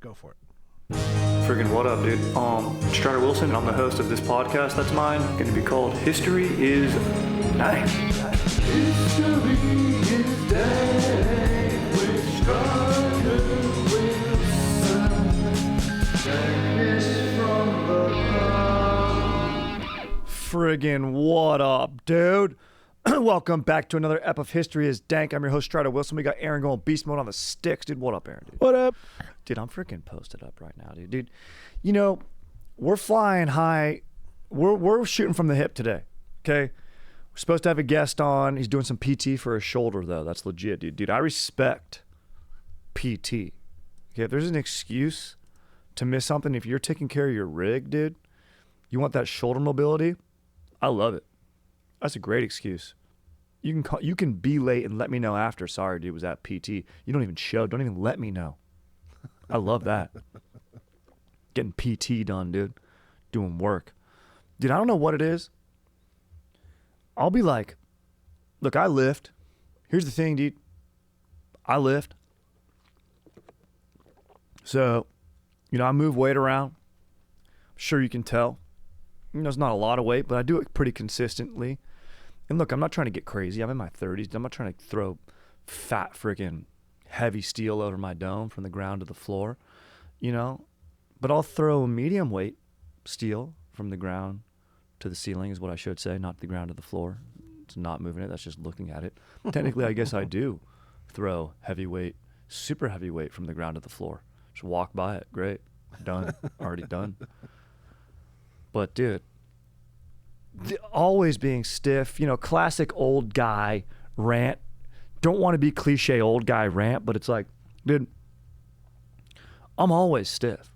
Go for it. Friggin' what up, dude? Strider Wilson, and I'm the host of this podcast that's mine. Gonna be called History is Dank. History is Dank with Strider Wilson. Dankness from the ground. Friggin' what up, dude? Welcome back to another ep of History is Dank. I'm your host, Strider Wilson. We got Aaron going beast mode on the sticks. Dude, what up, Aaron? Dude? What up? Dude, I'm freaking posted up right now, dude. Dude, you know, we're flying high. We're shooting from the hip today, okay? We're supposed to have a guest on. He's doing some PT for his shoulder, though. That's legit, dude. Dude, I respect PT. Okay, if there's an excuse to miss something, if you're taking care of your rig, dude, you want that shoulder mobility, I love it. That's a great excuse. You can be late and let me know after. Sorry, dude, was at PT. You don't even show. Don't even let me know. I love that. Getting PT done, dude. Doing work. Dude, I don't know what it is. I'll be like, look, I lift. Here's the thing, dude. I lift. So, you know, I move weight around. I'm sure you can tell. You know, it's not a lot of weight, but I do it pretty consistently. And look, I'm not trying to get crazy. I'm in my 30s. I'm not trying to throw fat freaking heavy steel over my dome from the ground to the floor, you know? But I'll throw a medium weight steel from the ground to the ceiling is what I should say, not the ground to the floor. It's not moving it. That's just looking at it. Technically, I guess I do throw heavyweight, super heavyweight from the ground to the floor. Just walk by it. Great. Done. Already done. But, dude, always being stiff, you know, classic old guy rant. Don't want to be cliche old guy rant, but it's like, dude, I'm always stiff.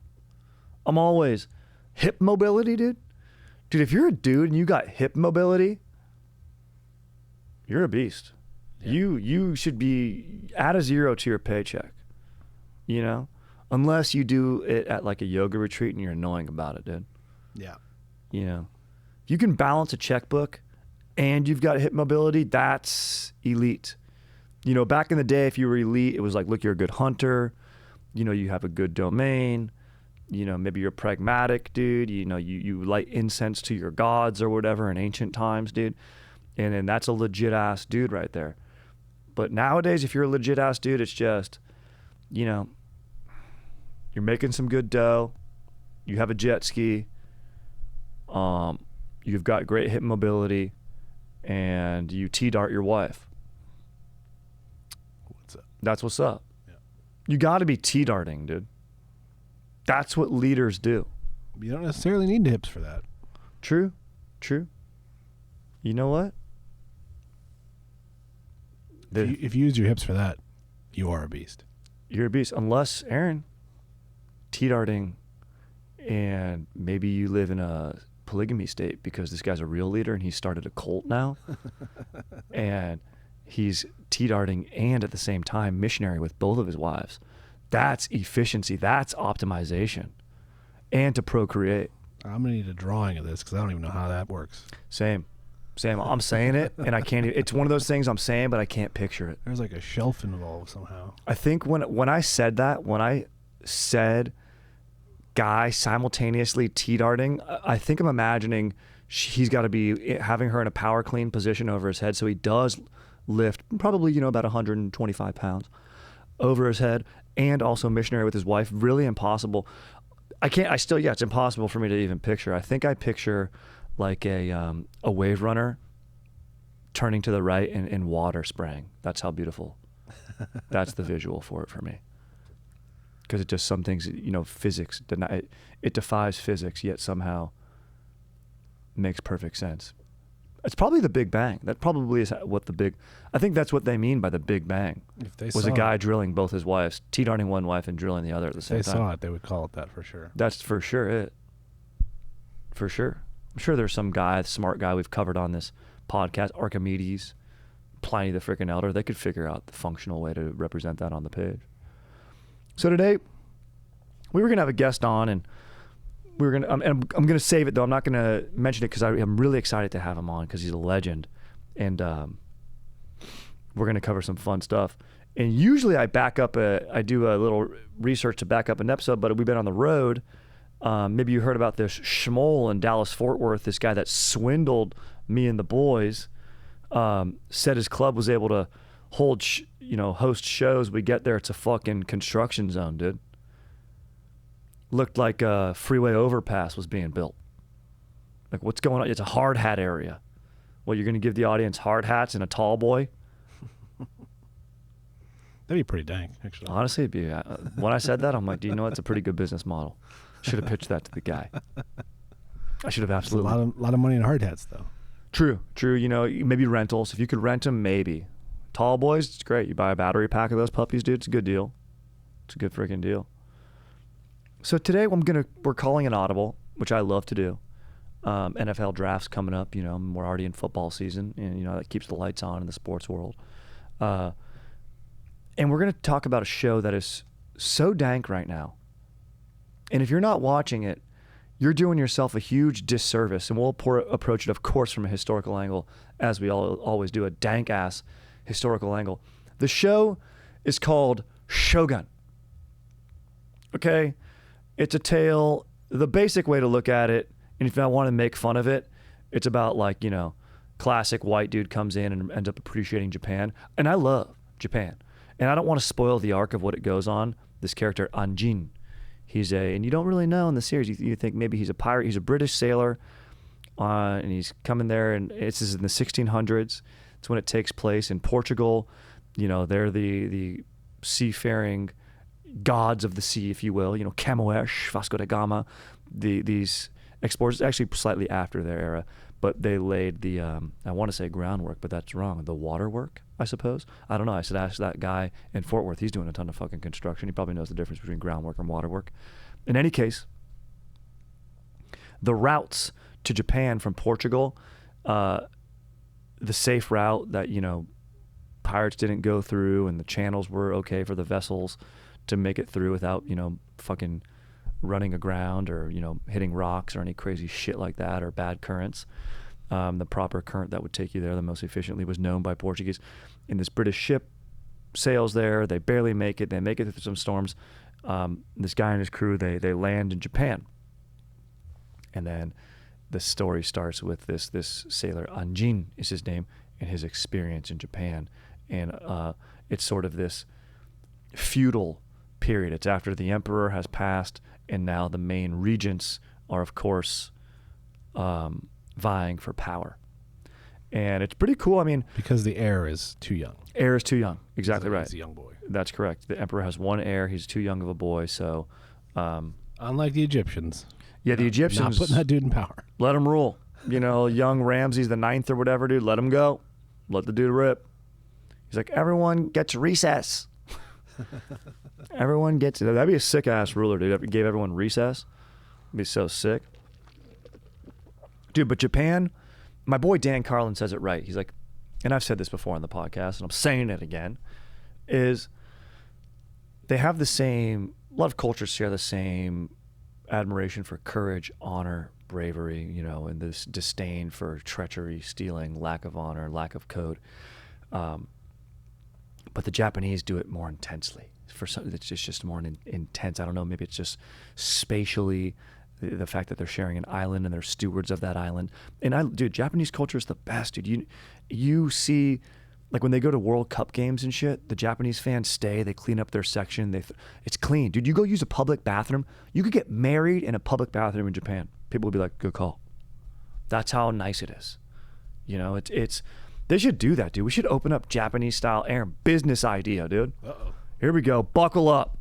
I'm always hip mobility, dude. Dude, if you're a dude and you got hip mobility, you're a beast. Yeah. You should be add a zero to your paycheck, you know, unless you do it at like a yoga retreat and you're annoying about it, dude. Yeah. You know, if you can balance a checkbook and you've got hip mobility, that's elite. You know, back in the day, if you were elite, it was like, look, you're a good hunter. You know, you have a good domain. You know, maybe you're pragmatic, dude. You know, you light incense to your gods or whatever in ancient times, dude. And that's a legit ass dude right there. But nowadays, if you're a legit ass dude, it's just, you know, you're making some good dough. You have a jet ski. You've got great hip mobility, and you T-dart your wife. What's up? That's what's up. Yeah. You got to be T-darting, dude. That's what leaders do. You don't necessarily need hips for that. True. You know what? If you use your hips for that, you are a beast. You're a beast. Unless, Aaron, T-darting, and maybe you live in a polygamy state because this guy's a real leader and he started a cult now. And he's T-darting and at the same time missionary with both of his wives. That's efficiency. That's optimization. And to procreate. I'm going to need a drawing of this because I don't even know how that works. Same. I'm saying it and I can't. It's one of those things I'm saying, but I can't picture it. There's like a shelf involved somehow. I think when I said guy simultaneously T-darting, I think I'm imagining he's got to be having her in a power clean position over his head. So he does lift probably, you know, about 125 pounds over his head, and also missionary with his wife. Really impossible. It's impossible for me to even picture. I think I picture like a wave runner turning to the right and water spraying. That's how beautiful. That's the visual for it for me. Because it just some things, you know, physics, it defies physics, yet somehow makes perfect sense. It's probably the Big Bang. That probably is what I think that's what they mean by the Big Bang. If they was a guy drilling both his wives, T-darting one wife and drilling the other at the same time. If they saw it, they would call it that for sure. That's for sure it. For sure. I'm sure there's some guy, smart guy we've covered on this podcast, Archimedes, Pliny the freaking Elder. They could figure out the functional way to represent that on the page. So today, we were going to have a guest on, and I'm going to save it, though. I'm not going to mention it because I'm really excited to have him on because he's a legend. And we're going to cover some fun stuff. And usually I do a little research to back up an episode, but we've been on the road. Maybe you heard about this Schmoll in Dallas, Fort Worth, this guy that swindled me and the boys, said his club was able to host shows. We get there, it's a fucking construction zone, dude. Looked like a freeway overpass was being built. Like, what's going on? It's a hard hat area. Well, you're going to give the audience hard hats and a tall boy? That'd be pretty dank, actually. Honestly, it'd be, when I said that, I'm like, do you know it's a pretty good business model? Should have pitched that to the guy. I should have absolutely. A lot of money in hard hats, though. True. You know, maybe rentals. If you could rent them, maybe. Tall boys, it's great. You buy a battery pack of those puppies, dude. It's a good deal. It's a good freaking deal. So today we're calling an audible, which I love to do. NFL drafts coming up. You know, we're already in football season, and you know that keeps the lights on in the sports world. And we're going to talk about a show that is so dank right now. And if you're not watching it, you're doing yourself a huge disservice. And we'll approach it, of course, from a historical angle, as we always do, a dank-ass historical angle. The show is called Shogun. Okay? It's a tale, the basic way to look at it, and if I want to make fun of it, it's about like, you know, classic white dude comes in and ends up appreciating Japan. And I love Japan. And I don't want to spoil the arc of what it goes on. This character, Anjin, and you don't really know in the series. You think maybe he's a pirate. He's a British sailor, and he's coming there, and this is in the 1600s. It's when it takes place in Portugal. You know, they're the seafaring gods of the sea, if you will. You know, Camões, Vasco da Gama, these explorers, actually slightly after their era, but they laid the, I want to say groundwork, but that's wrong. The waterwork, I suppose. I don't know. I should ask that guy in Fort Worth. He's doing a ton of fucking construction. He probably knows the difference between groundwork and waterwork. In any case, the routes to Japan from Portugal, the safe route that, you know, pirates didn't go through, and the channels were okay for the vessels to make it through without, you know, fucking running aground or, you know, hitting rocks or any crazy shit like that, or bad currents. The proper current that would take you there the most efficiently was known by Portuguese. And this British ship sails there. They barely make it. They make it through some storms. This guy and his crew, they land in Japan. And then the story starts with this sailor, Anjin is his name, and his experience in Japan. And it's sort of this feudal period. It's after the emperor has passed, and now the main regents are, of course, vying for power. And it's pretty cool. I mean, because the heir is too young. Heir is too young. Exactly right. He's a young boy. That's correct. The emperor has one heir. He's too young of a boy. So, unlike the Egyptians. Yeah, the Egyptians. Not putting that dude in power. Let him rule. You know, young Ramses the Ninth or whatever, dude. Let him go. Let the dude rip. He's like, everyone gets recess. Everyone gets it. That'd be a sick ass ruler, dude. If he gave everyone recess, it'd be so sick, dude. But Japan, my boy Dan Carlin says it right. He's like, and I've said this before on the podcast, and I'm saying it again, is they have the same, a lot of cultures share the same admiration for courage, honor, bravery, you know, and this disdain for treachery, stealing, lack of honor, lack of code. But the Japanese do it more intensely. For some, it's just more intense. I don't know. Maybe it's just spatially, the fact that they're sharing an island and they're stewards of that island. And dude, Japanese culture is the best, dude. You see, like when they go to World Cup games and shit, the Japanese fans stay. They clean up their section. It's clean, dude. You go use a public bathroom. You could get married in a public bathroom in Japan. People would be like, "Good call." That's how nice it is. You know, it's. They should do that, dude. We should open up Japanese-style air. Business idea, dude. Uh-oh. Here we go. Buckle up.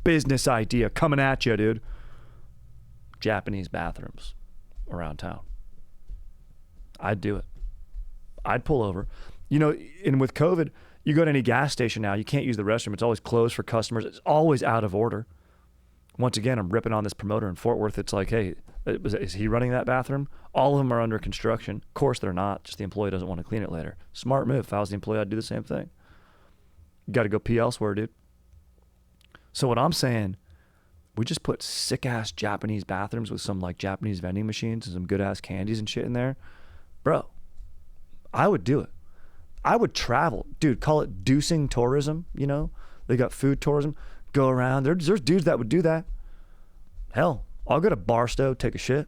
Business idea coming at you, dude. Japanese bathrooms around town. I'd do it. I'd pull over. You know, and with COVID, you go to any gas station now, you can't use the restroom. It's always closed for customers. It's always out of order. Once again, I'm ripping on this promoter in Fort Worth. It's like, hey, is he running that bathroom? All of them are under construction. Of course they're not. Just the employee doesn't want to clean it later. Smart move. If I was the employee, I'd do the same thing. You got to go pee elsewhere, dude. So what I'm saying, we just put sick-ass Japanese bathrooms with some like Japanese vending machines and some good-ass candies and shit in there. Bro, I would do it. I would travel. Dude, call it deucing tourism, you know? They got food tourism. Go around. There's dudes that would do that. Hell, I'll go to Barstow, take a shit,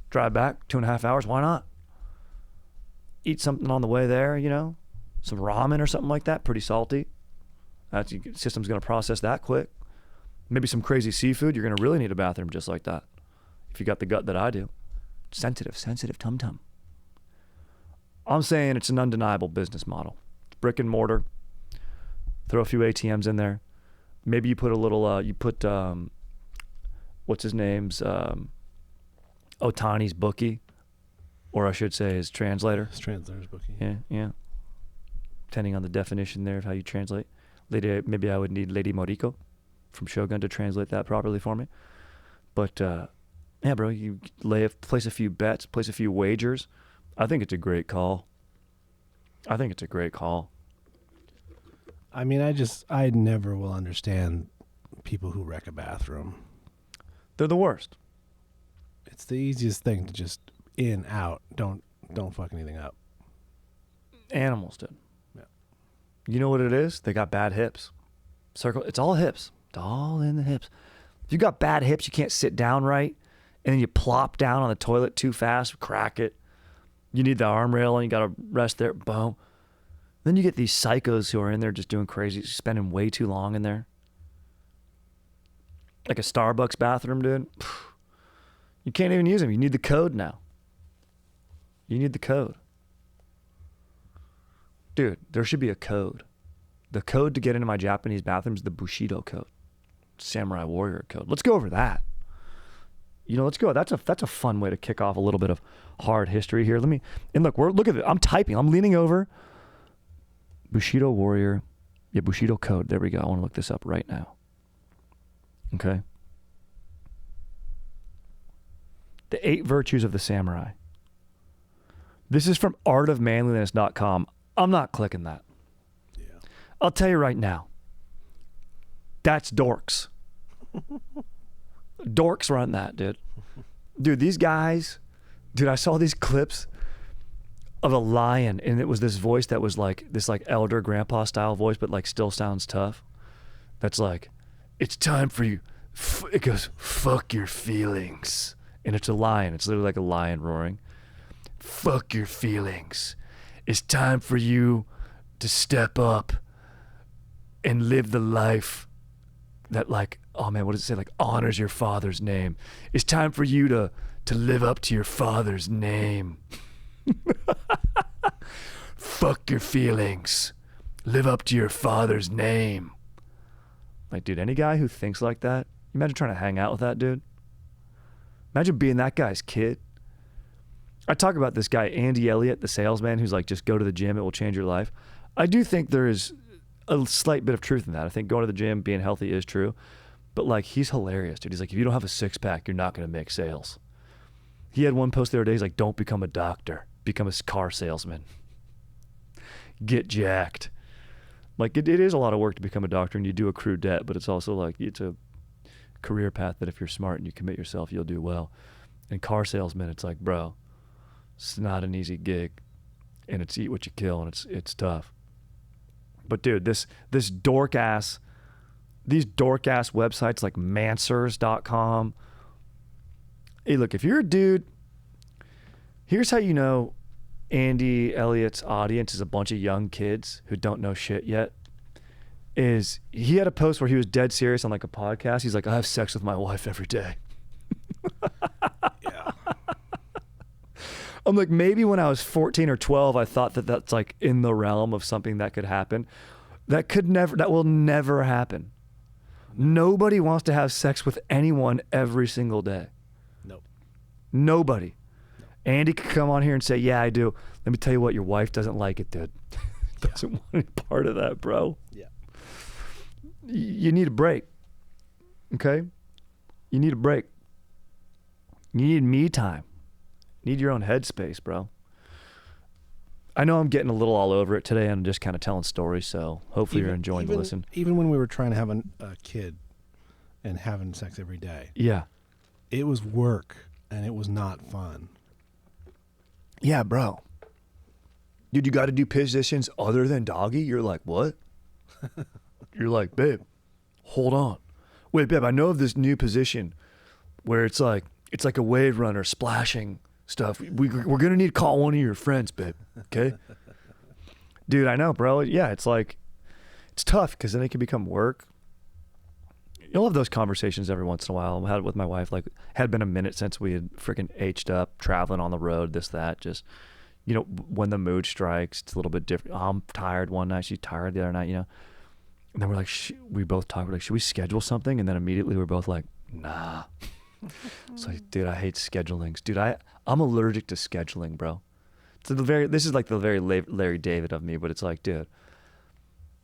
drive back 2.5 hours. Why not? Eat something on the way there, you know? Some ramen or something like that, pretty salty. That's, your system's going to process that quick. Maybe some crazy seafood. You're going to really need a bathroom just like that. If you got the gut that I do. Sensitive tum-tum. I'm saying it's an undeniable business model. Brick and mortar. Throw a few ATMs in there. Maybe you put a little, what's his name's, Otani's bookie, or I should say his translator. His translator's bookie. Yeah. Depending on the definition there of how you translate. Maybe I would need Lady Moriko from Shogun to translate that properly for me. But, yeah, bro, you place a few bets, place a few wagers. I think it's a great call. I mean, I never will understand people who wreck a bathroom. They're the worst. It's the easiest thing to just in, out. Don't fuck anything up. Animals did. Yeah. You know what it is? They got bad hips. It's all hips. It's all in the hips. If you got bad hips, you can't sit down right, and then you plop down on the toilet too fast, crack it. You need the arm rail, and you got to rest there. Boom. Then you get these psychos who are in there just doing crazy, spending way too long in there. Like a Starbucks bathroom, dude. You can't even use them. You need the code now. You need the code. Dude, there should be a code. The code to get into my Japanese bathroom is the Bushido Code. Samurai Warrior Code. Let's go over that. You know, let's go. That's a fun way to kick off a little bit of hard history here. Look at it. I'm typing. I'm leaning over. Bushido Warrior. Yeah, Bushido Code. There we go. I want to look this up right now. Okay. The 8 Virtues of the Samurai. This is from artofmanliness.com. I'm not clicking that. Yeah. I'll tell you right now. That's dorks. Dorks run that, dude. Dude, these guys, I saw these clips of a lion, and it was this voice that was like this like elder grandpa style voice, but like still sounds tough. That's like, it's time for you. It goes, fuck your feelings. And it's a lion. It's literally like a lion roaring. Fuck your feelings. It's time for you to step up and live the life that like, oh man, what does it say? Like honors your father's name. It's time for you to live up to your father's name. Fuck your feelings. Live up to your father's name. Like, dude, any guy who thinks like that, imagine trying to hang out with that dude. Imagine being that guy's kid. I talk about this guy, Andy Elliott, the salesman, who's like, just go to the gym, it will change your life. I do think there is a slight bit of truth in that. I think going to the gym, being healthy is true. But like, he's hilarious, dude. He's like, if you don't have a six-pack, you're not going to make sales. He had one post the other day, he's like, don't become a doctor. Become a car salesman. Get jacked. Like, it is a lot of work to become a doctor, and you do accrue debt, but it's also like, it's a career path that if you're smart and you commit yourself, you'll do well. And car salesman, it's like, bro, it's not an easy gig, and it's eat what you kill, and it's tough. But dude, these dork ass websites like mansers.com. Hey, look, if you're a dude, here's how you know Andy Elliott's audience is a bunch of young kids who don't know shit yet. Is he had a post where he was dead serious on like a podcast. He's like, I have sex with my wife every day. Yeah. I'm like, maybe when I was 14 or 12, I thought that that's like in the realm of something that could happen. That will never happen. Nobody wants to have sex with anyone every single day. Nope. Nobody. No. Andy could come on here and say, yeah, I do. Let me tell you what, your wife doesn't like it, dude. Doesn't want any part of that, bro. Yeah. You need a break. Okay? You need a break. You need me time. You need your own headspace, bro. I know I'm getting a little all over it today. I'm just kind of telling stories, so hopefully you're enjoying the listen. Even when we were trying to have a kid and having sex every day. Yeah. It was work, and it was not fun. Yeah, bro. dude, you got to do positions other than doggy. You're like, what? You're like, babe, hold on. Wait, babe, I know of this new position where it's like a wave runner splashing stuff. We're going to need to call one of your friends, babe. Okay? Dude, I know, bro. Yeah, it's like, it's tough because then it can become work. You'll have those conversations every once in a while. I had it with my wife. Like, had been a minute since we had freaking H'd up, traveling on the road, this, that. Just, you know, when the mood strikes, it's a little bit different. I'm tired one night. She's tired the other night, you know. And then we're like, we both talk. We're like, should we schedule something? And then immediately we're both like, nah. It's like, dude, I hate schedulings. Dude, I'm allergic to scheduling, bro. This is like the very Larry David of me, but it's like, dude,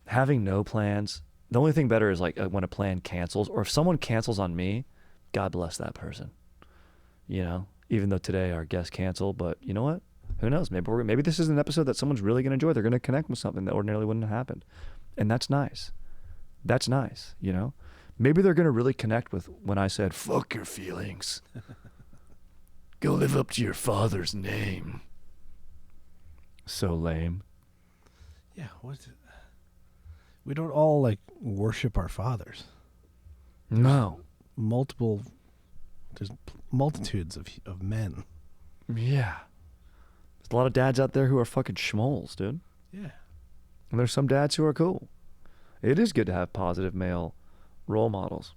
having no plans. The only thing better is like when a plan cancels, or if someone cancels on me, God bless that person. You know, even though today our guest canceled, but you know what? Who knows? Maybe this is an episode that someone's really going to enjoy. They're going to connect with something that ordinarily wouldn't have happened. And that's nice. That's nice, you know? Maybe they're going to really connect with when I said, fuck your feelings. Go live up to your father's name. So lame. Yeah, what? We don't all like worship our fathers. No. There's multitudes of men. Yeah. There's a lot of dads out there who are fucking schmoles, dude. Yeah. And there's some dads who are cool. It is good to have positive male role models.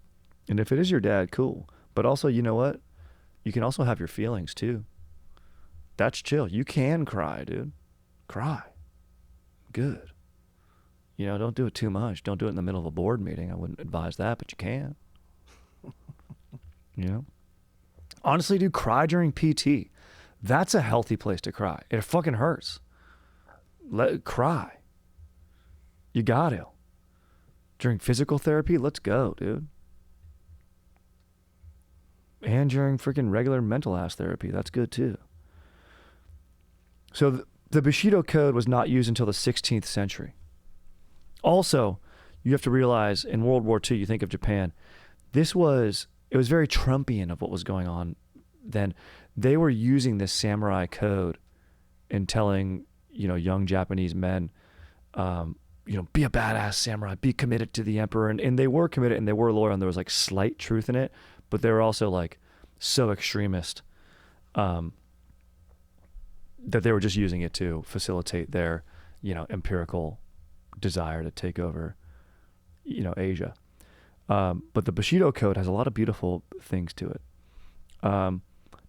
And if it is your dad, cool. But also, you know what? You can also have your feelings too. That's chill. You can cry, dude. Cry. Good. You know, don't do it too much. Don't do it in the middle of a board meeting. I wouldn't advise that, but you can. You know? Honestly, dude, cry during PT. That's a healthy place to cry. It fucking hurts. Cry. You got to. During physical therapy, let's go, dude. And during freaking regular mental ass therapy, that's good too. So the Bushido Code was not used until the 16th century. Also, you have to realize in World War II, you think of Japan, it was very Trumpian of what was going on then. They were using this samurai code and telling, you know, young Japanese men, you know, be a badass samurai, be committed to the emperor. And they were committed and they were loyal and there was like slight truth in it, but they were also like so extremist that they were just using it to facilitate their, you know, empirical desire to take over, you know, Asia. But the Bushido Code has a lot of beautiful things to it.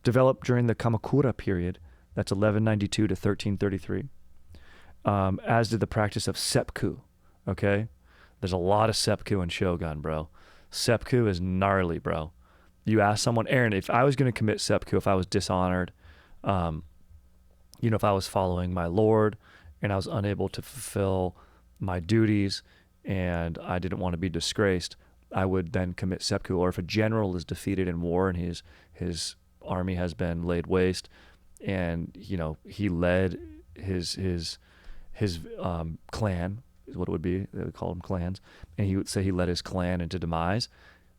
Developed during the Kamakura period, that's 1192 to 1333, as did the practice of seppuku, okay? There's a lot of seppuku in Shogun, bro. Seppuku is gnarly, bro. You ask someone, Aaron, if I was going to commit seppuku, if I was dishonored, you know, if I was following my Lord and I was unable to fulfill my duties and I didn't want to be disgraced, I would then commit seppuku. Or if a general is defeated in war and his army has been laid waste and, you know, he led his clan is what it would be. They would call them clans. And he would say he led his clan into demise.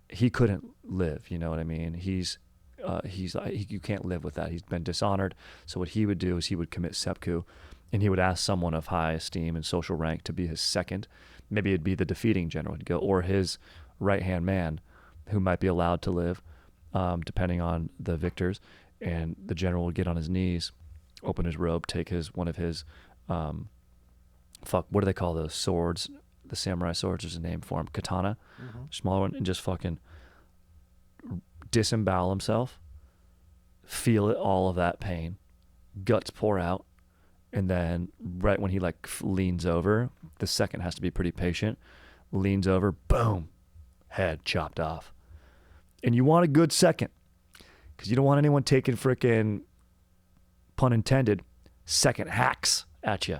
He couldn't live. You know what I mean? You can't live with that. He's been dishonored. So what he would do is he would commit seppuku, and he would ask someone of high esteem and social rank to be his second. Maybe it'd be the defeating general, he'd go, or his right-hand man, who might be allowed to live, depending on the victors. And the general would get on his knees, open his robe, take one of his, what do they call those swords? The samurai swords, there's a name for them, katana, smaller one, and just fucking disembowel himself, feel it, all of that pain, guts pour out, and then right when he like leans over, the second has to be pretty patient, leans over, boom, head chopped off. And you want a good second, because you don't want anyone taking frickin', pun intended, second hacks at you.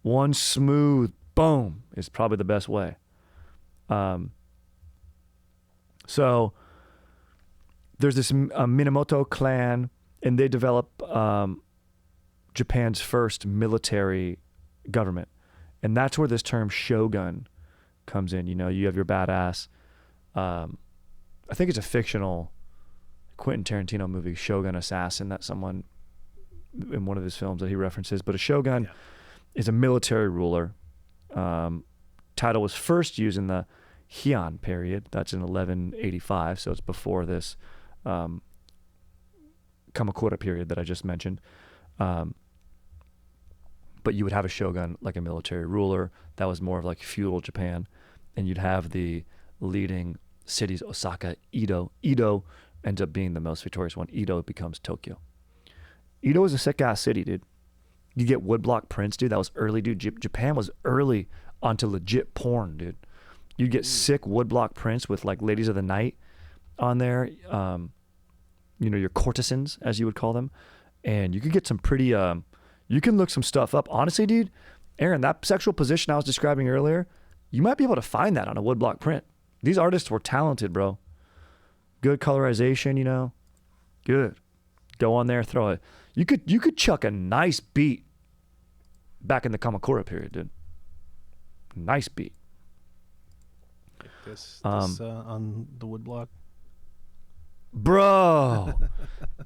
One smooth boom is probably the best way. So there's this Minamoto clan, and they develop Japan's first military government. And that's where this term shogun comes in. You know, you have your badass, I think it's a fictional Quentin Tarantino movie, Shogun Assassin, that someone in one of his films that he references. But a shogun is a military ruler. Title was first used in the Heian period. That's in 1185, so it's before this Kamakura period that I just mentioned. But you would have a shogun, like a military ruler. That was more of like feudal Japan. And you'd have the leading cities, Osaka, Edo. Edo ends up being the most victorious one. Edo becomes Tokyo. Edo is a sick-ass city, dude. You get woodblock prints, dude. That was early, dude. Japan was early onto legit porn, dude. You get sick woodblock prints with like ladies of the night on there. You know, your courtesans, as you would call them. And you could get some pretty, you can look some stuff up. Honestly, dude, Aaron, that sexual position I was describing earlier, you might be able to find that on a woodblock print. These artists were talented, bro. Good colorization, you know. Good. Go on there, throw it. You could chuck a nice beat back in the Kamakura period, dude. Nice beat. Like this on the woodblock. Bro.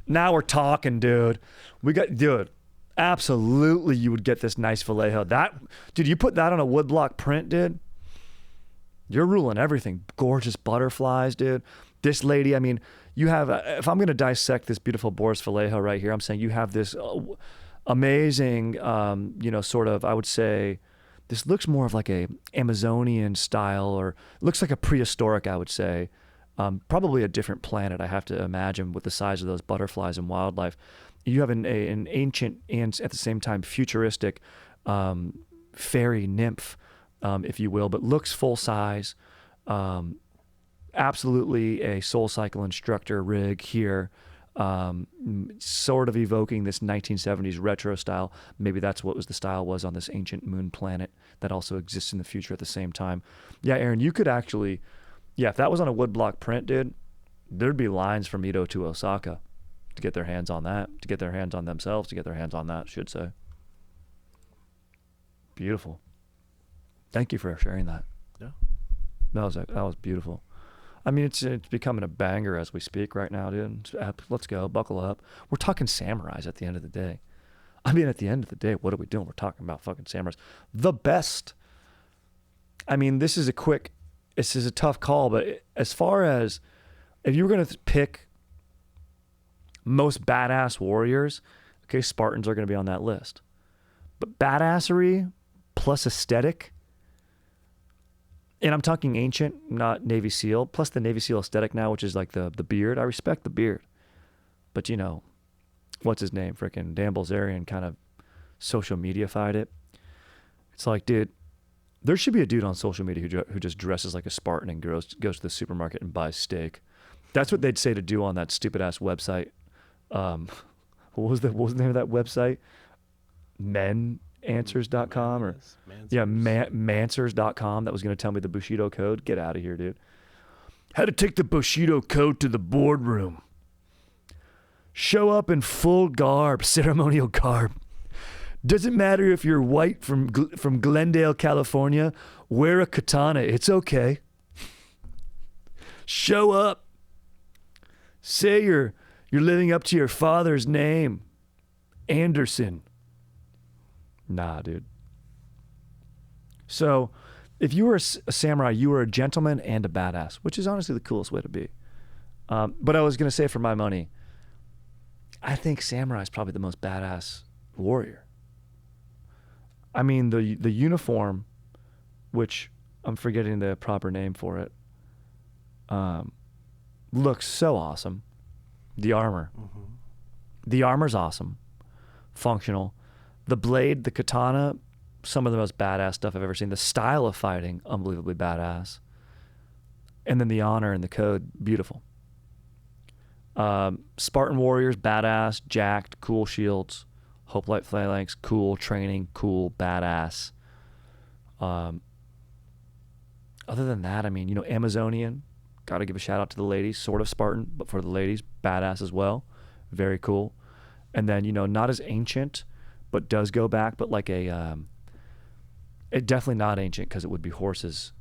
Now we're talking, dude. Dude, absolutely you would get this nice Vallejo. Dude, you put that on a woodblock print, dude. You're ruling everything. Gorgeous butterflies, dude. This lady, I mean, you have, if I'm going to dissect this beautiful Boris Vallejo right here, I'm saying you have this amazing, you know, sort of, I would say, this looks more of like a Amazonian style, or looks like a prehistoric, I would say. Probably a different planet, I have to imagine, with the size of those butterflies and wildlife. You have an ancient and at the same time futuristic fairy nymph, if you will, but looks full size. Absolutely a Soul Cycle instructor rig here, sort of evoking this 1970s retro style. Maybe that's what the style was on this ancient moon planet that also exists in the future at the same time. Yeah, Aaron, you could actually, yeah, if that was on a woodblock print, dude, there'd be lines from Edo to Osaka to get their hands on that, to get their hands on themselves, to get their hands on that, I should say. Beautiful. Thank you for sharing that. Yeah. That was beautiful. I mean, it's becoming a banger as we speak right now, dude. Let's go. Buckle up. We're talking samurais at the end of the day. I mean, at the end of the day, what are we doing? We're talking about fucking samurais. The best. I mean, this is a tough call, but as far as if you were going to pick most badass warriors, okay, Spartans are going to be on that list. But badassery plus aesthetic, and I'm talking ancient, not Navy SEAL, plus the Navy SEAL aesthetic now, which is like the beard. I respect the beard. But, you know, what's his name? Freaking Dan Bilzerian kind of social media-fied it. It's like, dude, there should be a dude on social media who just dresses like a Spartan and goes to the supermarket and buys steak. That's what they'd say to do on that stupid-ass website. What was the name of that website? Menanswers.com or Manswers.com. That was going to tell me the Bushido Code. Get out of here, dude. How to take the Bushido Code to the boardroom. Show up in full garb, ceremonial garb. Doesn't matter if you're white from Glendale, California. Wear a katana. It's okay. Show up. Say you're living up to your father's name. Anderson. Nah, dude. So, if you were a samurai, you were a gentleman and a badass, which is honestly the coolest way to be. But I was going to say, for my money, I think samurai is probably the most badass warrior. I mean, the uniform, which I'm forgetting the proper name for it, looks so awesome. The armor. Mm-hmm. The armor's awesome. Functional. The blade, the katana, some of the most badass stuff I've ever seen. The style of fighting, unbelievably badass. And then the honor and the code, beautiful. Spartan warriors, badass, jacked, cool shields. Hoplite phalanx, cool training, cool, badass. Other than that, I mean, you know, Amazonian, got to give a shout out to the ladies, sort of Spartan, but for the ladies, badass as well. Very cool. And then, you know, not as ancient, but does go back, but like it definitely not ancient because it would be horses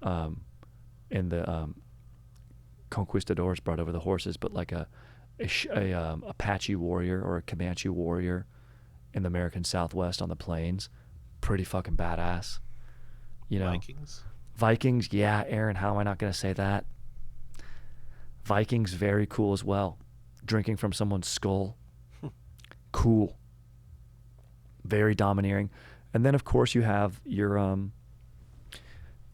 in the conquistadors brought over the horses, but like a Apache warrior or a Comanche warrior in the American Southwest on the plains. pretty fucking badass. You know, Vikings, yeah, Aaron, how am I not going to say that? Vikings, very cool as well. Drinking from someone's skull, cool. Very domineering. And then, of course, you have your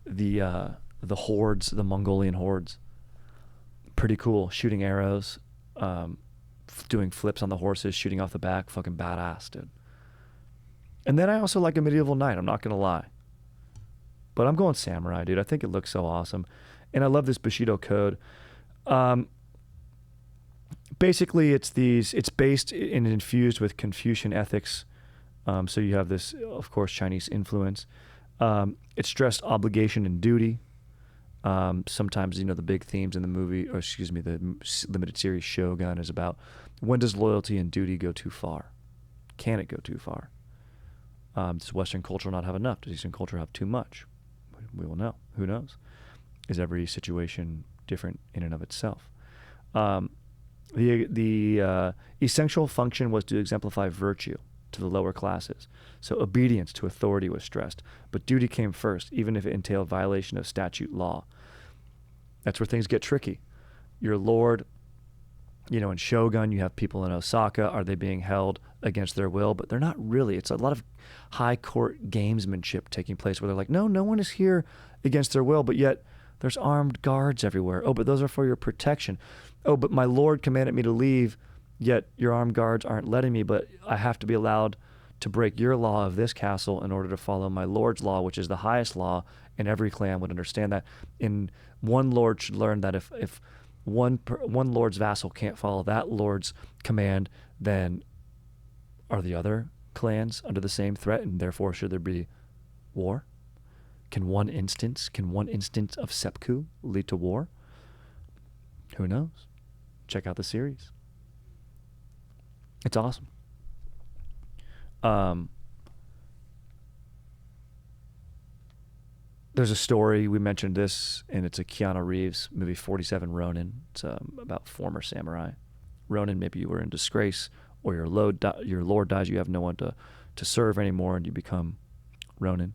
the hordes, the Mongolian hordes. Pretty cool. Shooting arrows, doing flips on the horses, shooting off the back. Fucking badass, dude. And then I also like a medieval knight. I'm not going to lie. But I'm going samurai, dude. I think it looks so awesome. And I love this Bushido Code. Basically, it's based and infused with Confucian ethics. So you have this, of course, Chinese influence. It stressed obligation and duty. Sometimes, you know, the big themes in the movie, or excuse me, the limited series Shogun is about when does loyalty and duty go too far? Can it go too far? Does Western culture not have enough? Does Eastern culture have too much? We will know. Who knows? Is every situation different in and of itself? The essential function was to exemplify virtue to the lower classes. So obedience to authority was stressed, but duty came first, even if it entailed violation of statute law. That's where things get tricky. Your lord, you know, in Shogun, you have people in Osaka. Are they being held against their will? But they're not really. It's a lot of high court gamesmanship taking place where they're like, no one is here against their will, but yet there's armed guards everywhere. Oh, but those are for your protection. Oh, but my lord commanded me to leave, yet your armed guards aren't letting me, but I have to be allowed to break your law of this castle in order to follow my lord's law, which is the highest law, and every clan would understand that. And one lord should learn that if one lord's vassal can't follow that lord's command, then are the other clans under the same threat, and therefore should there be war? Can one instance of seppuku lead to war? Who knows? Check out the series. It's awesome. There's a story, we mentioned this, and it's a Keanu Reeves movie, 47 Ronin. It's about former samurai. Ronin, maybe you were in disgrace, or your lord dies, you have no one to serve anymore, and you become Ronin.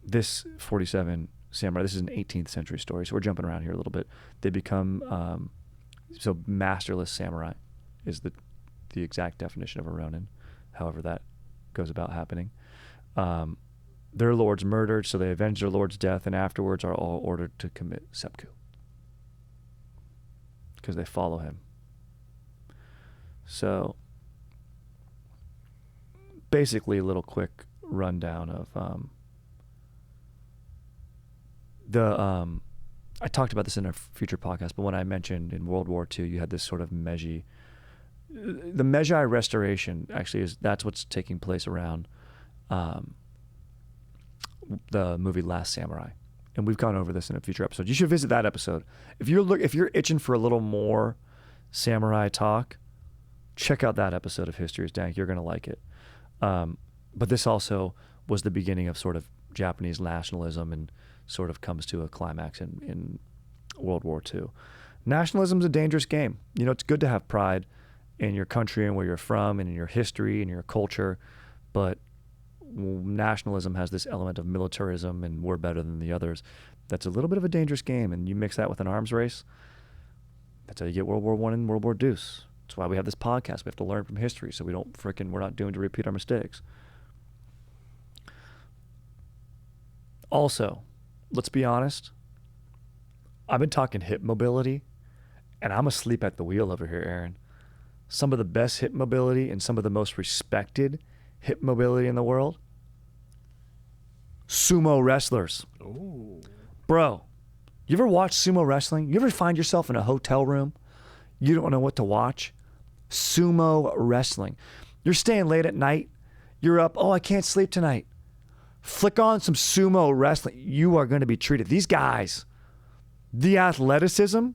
This 47 samurai, this is an 18th century story, so we're jumping around here a little bit. They become, so masterless samurai is the exact definition of a Ronin, however that goes about happening. Their lord's murdered, so they avenge their lord's death, and afterwards are all ordered to commit seppuku because they follow him. So basically a little quick rundown of I talked about this in a future podcast, but when I mentioned in World War II, you had this sort of Meiji. The Meiji Restoration actually that's what's taking place around the movie Last Samurai, and we've gone over this in a future episode. You should visit that episode if you're itching for a little more samurai talk. Check out that episode of History is Dank. You're gonna like it. But this also was the beginning of sort of Japanese nationalism and sort of comes to a climax in World War II. Nationalism's a dangerous game. You know, it's good to have pride in your country and where you're from and in your history and your culture, but nationalism has this element of militarism and we're better than the others. That's a little bit of a dangerous game, and you mix that with an arms race, that's how you get World War I and World War Deuce. That's why we have this podcast. We have to learn from history so we're not doomed to repeat our mistakes. Also, let's be honest, I've been talking hip mobility, and I'm asleep at the wheel over here, Aaron. Some of the best hip mobility and some of the most respected hip mobility in the world, sumo wrestlers. Ooh. Bro, you ever watch sumo wrestling? You ever find yourself in a hotel room? You don't know what to watch? Sumo wrestling. You're staying late at night. You're up. Oh, I can't sleep tonight. Flick on some sumo wrestling. You are going to be treated. These guys, the athleticism,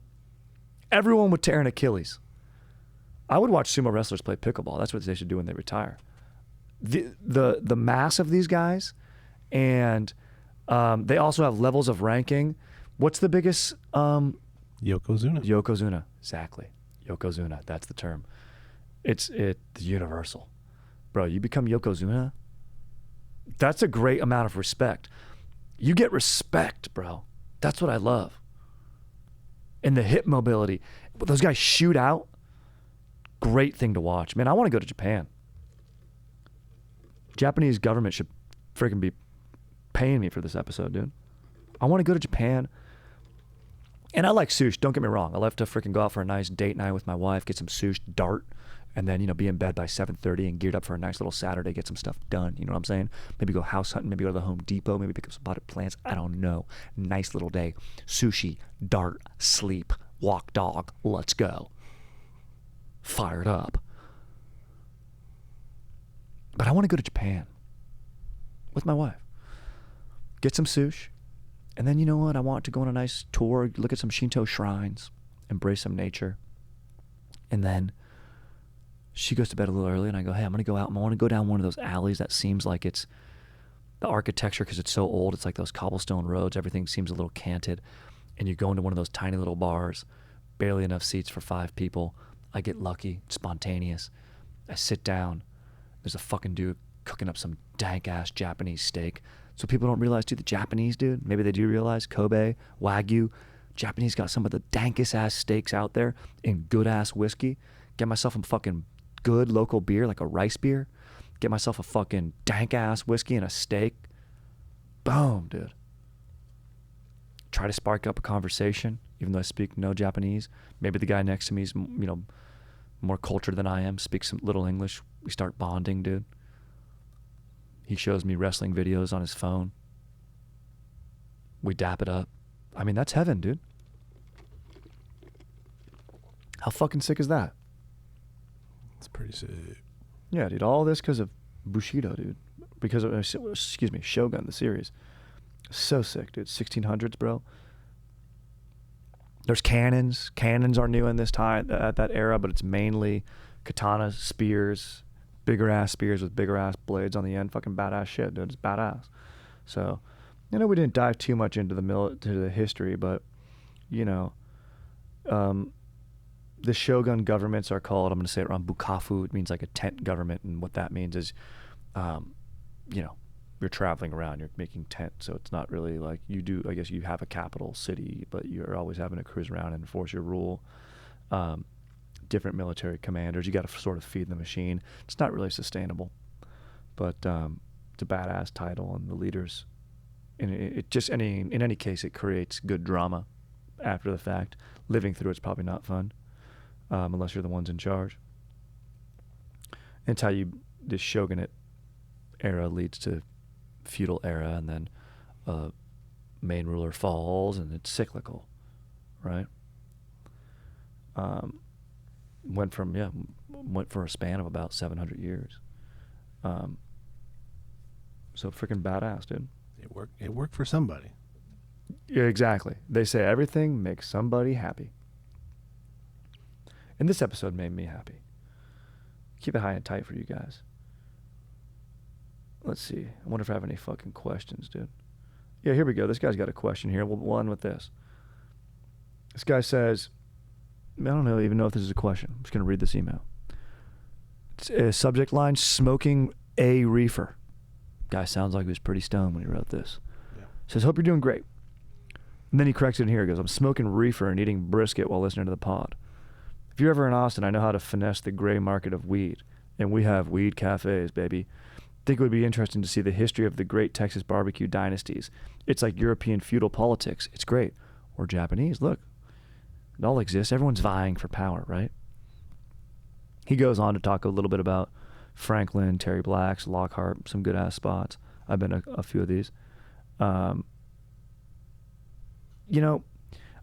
everyone would tear an Achilles. I would watch sumo wrestlers play pickleball. That's what they should do when they retire. The mass of these guys, and they also have levels of ranking. What's the biggest? Yokozuna. Yokozuna, exactly. Yokozuna, that's the term. It's universal. bro, you become Yokozuna, that's a great amount of respect. You get respect, bro. That's what I love. And the hip mobility. Those guys shoot out. Great thing to watch. Man, I want to go to Japan. Japanese government should freaking be paying me for this episode, dude. I want to go to Japan. And I like sushi. Don't get me wrong. I love to freaking go out for a nice date night with my wife, get some sushi, dart, and then, be in bed by 7:30 and geared up for a nice little Saturday, get some stuff done. You know what I'm saying? Maybe go house hunting, maybe go to the Home Depot, maybe pick up some potted plants. I don't know. Nice little day. Sushi, dart, sleep, walk dog. Let's go. Fired up. But I want to go to Japan with my wife. Get some sushi. And then, you know what? I want to go on a nice tour, look at some Shinto shrines, embrace some nature. And then she goes to bed a little early, and I go, hey, I'm going to go out. I want to go down one of those alleys that seems like it's the architecture, because it's so old. It's like those cobblestone roads. Everything seems a little canted. And you go into one of those tiny little bars, barely enough seats for 5 people. I get lucky, spontaneous. I sit down. There's a fucking dude cooking up some dank-ass Japanese steak. So people don't realize, dude, the Japanese, dude, maybe they do realize, Kobe, Wagyu, Japanese got some of the dankest-ass steaks out there and good-ass whiskey. Get myself a fucking good local beer, like a rice beer. Get myself a fucking dank-ass whiskey and a steak. Boom, dude. Try to spark up a conversation, even though I speak no Japanese. Maybe the guy next to me is, more cultured than I am, speaks some little English. We start bonding, dude. He shows me wrestling videos on his phone. We dap it up. I mean, that's heaven, dude. How fucking sick is that? It's pretty sick. Yeah, dude. All this because of Bushido, dude. Because of, Shogun, the series. So sick, dude. 1600s, bro. There's cannons. Cannons are new in this time, at that era, but it's mainly katanas, spears, bigger ass spears with bigger ass blades on the end. Fucking badass shit, dude. It's badass. So, we didn't dive too much into the history, but, the shogun governments are called, I'm going to say it wrong, bukafu. It means like a tent government, and what that means is, you're traveling around, you're making tents, so it's not really like you do. I guess you have a capital city, but you're always having to cruise around and enforce your rule. Different military commanders, you got to sort of feed the machine. It's not really sustainable, but it's a badass title, and the leaders, and it just in any case, it creates good drama after the fact. Living through it's probably not fun, unless you're the ones in charge. And it's how this shogunate era leads to feudal era, and then main ruler falls, and it's cyclical, right? Went for a span of about 700 years. So freaking badass, dude. It worked for somebody. Yeah, exactly. They say everything makes somebody happy. And this episode made me happy. Keep it high and tight for you guys. Let's see. I wonder if I have any fucking questions, dude. Yeah, here we go. This guy's got a question here. We'll end with this. This guy says, I don't even know if this is a question. I'm just going to read this email. It's a subject line, smoking a reefer. Guy sounds like he was pretty stoned when he wrote this. Yeah. Says, hope you're doing great. And then he corrects it in here. He goes, I'm smoking reefer and eating brisket while listening to the pod. If you're ever in Austin, I know how to finesse the gray market of weed. And we have weed cafes, baby. Think it would be interesting to see the history of the great Texas barbecue dynasties. It's like European feudal politics. It's great. Or Japanese. Look, it all exists. Everyone's vying for power, right? He goes on to talk a little bit about Franklin, Terry Blacks, Lockhart, some good-ass spots. I've been a few of these. I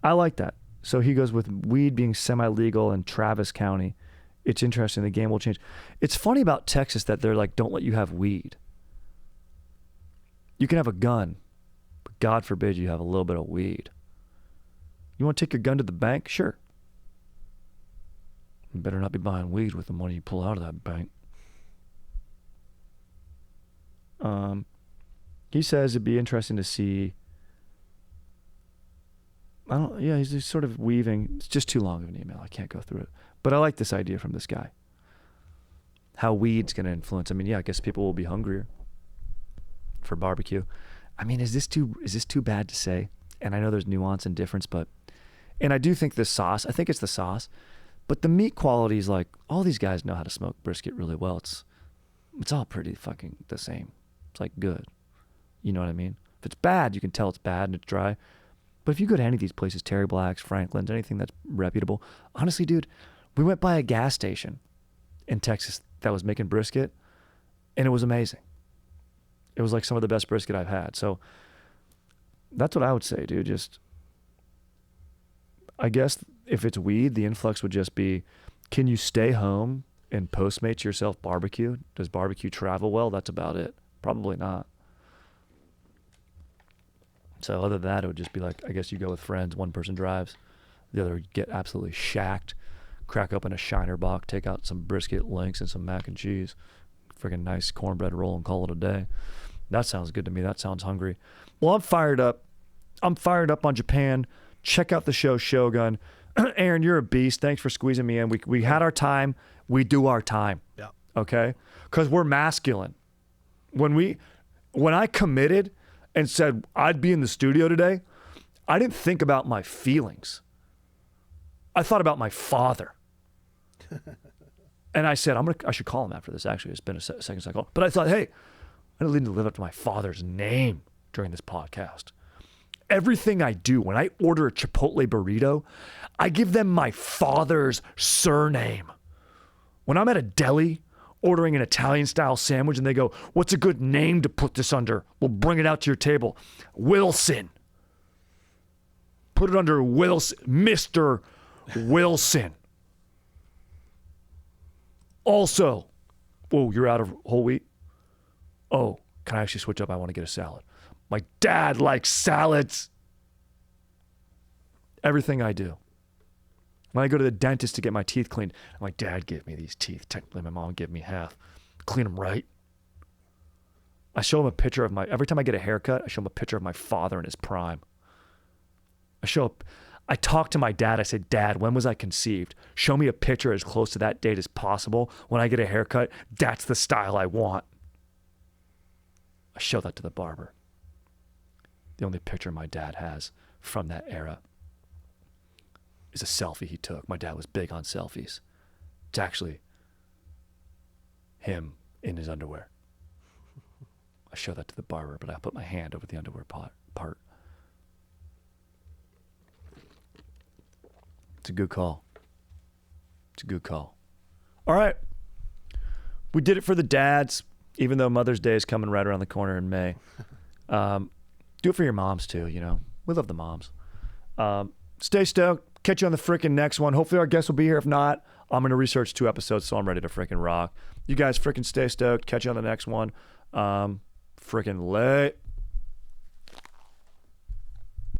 like that. So he goes with weed being semi-legal in Travis County. It's interesting. The game will change. It's funny about Texas that they're like, don't let you have weed. You can have a gun, but God forbid you have a little bit of weed. You want to take your gun to the bank? Sure. You better not be buying weed with the money you pull out of that bank. He says it'd be interesting to see. He's sort of weaving. It's just too long of an email. I can't go through it. But I like this idea from this guy. how weed's going to influence. I mean, yeah, I guess people will be hungrier for barbecue. I mean, is this too bad to say? And I know there's nuance and difference, and I do think the sauce, I think it's the sauce, but the meat quality is like, all these guys know how to smoke brisket really well. It's all pretty fucking the same. It's like good. You know what I mean? If it's bad, you can tell it's bad and it's dry. But if you go to any of these places, Terry Black's, Franklin's, anything that's reputable, honestly, dude, we went by a gas station in Texas that was making brisket, and it was amazing. It was like some of the best brisket I've had. So that's what I would say, dude. Just, I guess if it's weed, the influx would just be, can you stay home and Postmates yourself barbecue? Does barbecue travel well? That's about it. Probably not. So other than that, it would just be like, I guess you go with friends, one person drives, the other get absolutely shacked, crack open a Shiner box, take out some brisket links and some mac and cheese, freaking nice cornbread roll, and call it a day. That sounds good to me. That sounds hungry. Well, I'm fired up. I'm fired up on Japan. Check out the show Shogun. Aaron, you're a beast. Thanks for squeezing me in. We had our time. We do our time. Yeah. Okay? Because we're masculine. When I committed and said I'd be in the studio today, I didn't think about my feelings. I thought about my father. And I said, I should call him after this. Actually, it's been a second since I called. But I thought, hey, I need to live up to my father's name during this podcast. Everything I do, when I order a Chipotle burrito, I give them my father's surname. When I'm at a deli ordering an Italian-style sandwich and they go, what's a good name to put this under? We'll bring it out to your table. Wilson. Put it under Wilson. Mr. Wilson. Also, oh, you're out of whole wheat? Oh, can I actually switch up? I want to get a salad. My dad likes salads. Everything I do. When I go to the dentist to get my teeth cleaned, my dad gave me these teeth. Technically, my mom gave me half. Clean them right. I show him a picture of every time I get a haircut, I show him a picture of my father in his prime. I talk to my dad. I say, Dad, when was I conceived? Show me a picture as close to that date as possible. When I get a haircut, that's the style I want. I show that to the barber. The only picture my dad has from that era is a selfie he took. My dad was big on selfies. It's actually him in his underwear. I show that to the barber, but I put my hand over the underwear part. It's a good call. It's a good call. All right. We did it for the dads, even though Mother's Day is coming right around the corner in May. Do it for your moms too, you know. We love the moms. Stay stoked. Catch you on the freaking next one. Hopefully our guests will be here. If not, I'm going to research 2 episodes, so I'm ready to freaking rock. You guys freaking stay stoked. Catch you on the next one. Freaking late.